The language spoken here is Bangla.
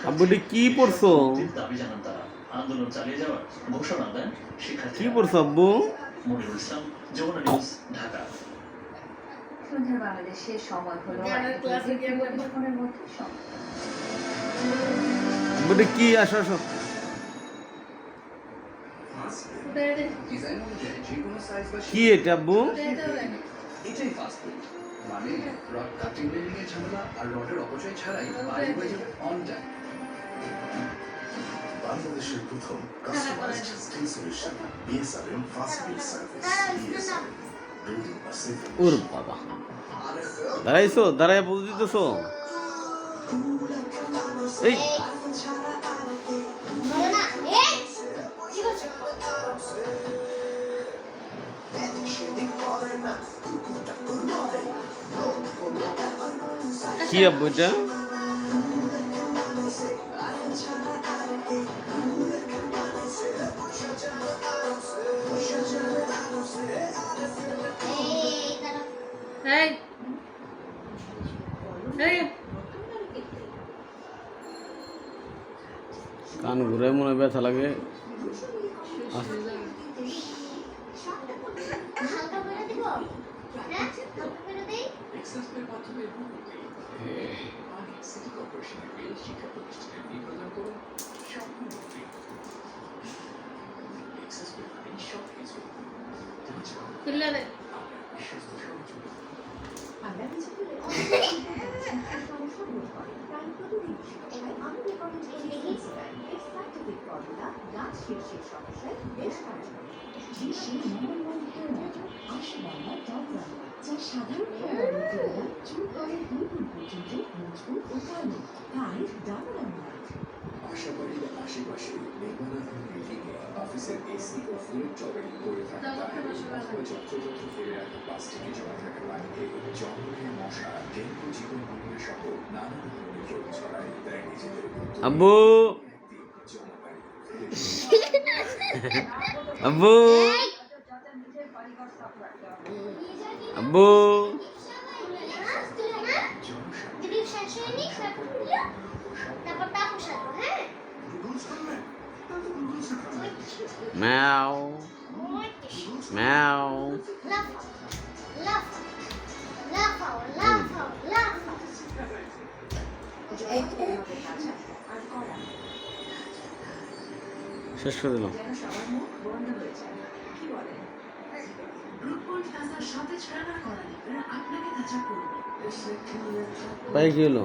আব্বুটি কি পড়ছো? কি পড়ছো আব্বু? সন্ধ্যা বাংলাদেশের সময় হলো আব্বুটি কি আসো আসো কি এটা আব্বু? এটাই ফাস্ট ফুড মানে রড কাটিং রেলিং এর ঝামেলা আর রডের অপচয় ছাড়াই বাড়ি হয়ে যাবে অন টাইম। বাংলাদেশের প্রথম customized steel solution BSRM fast food service BSRM building a safe ওর বাবা দাঁড়াইছো দাঁড়ায় বুঝ দিতেছো এই কি আব্বু এটা? কান ঘুরে মনে ব্যথা লাগে। আশাবাড়ির আশেপাশে নির্মাণাধীন বিল্ডিং এ অফিসের এসি ও ফুলের টবে পড়ে থাকা যত্রতত্র ফেলে রাখা প্লাস্টিকে জমা থাকা পানিতে জঙ্গলের মশা ডেঙ্গু চিকনগুনিয়া সহ নানা ধরনের রোগ ছড়ায় তাই নিজেদের আব্বু আব্বু আব্বু ম্যাও ম্যাও শেষ করে দিলাম। পাই কি হলো?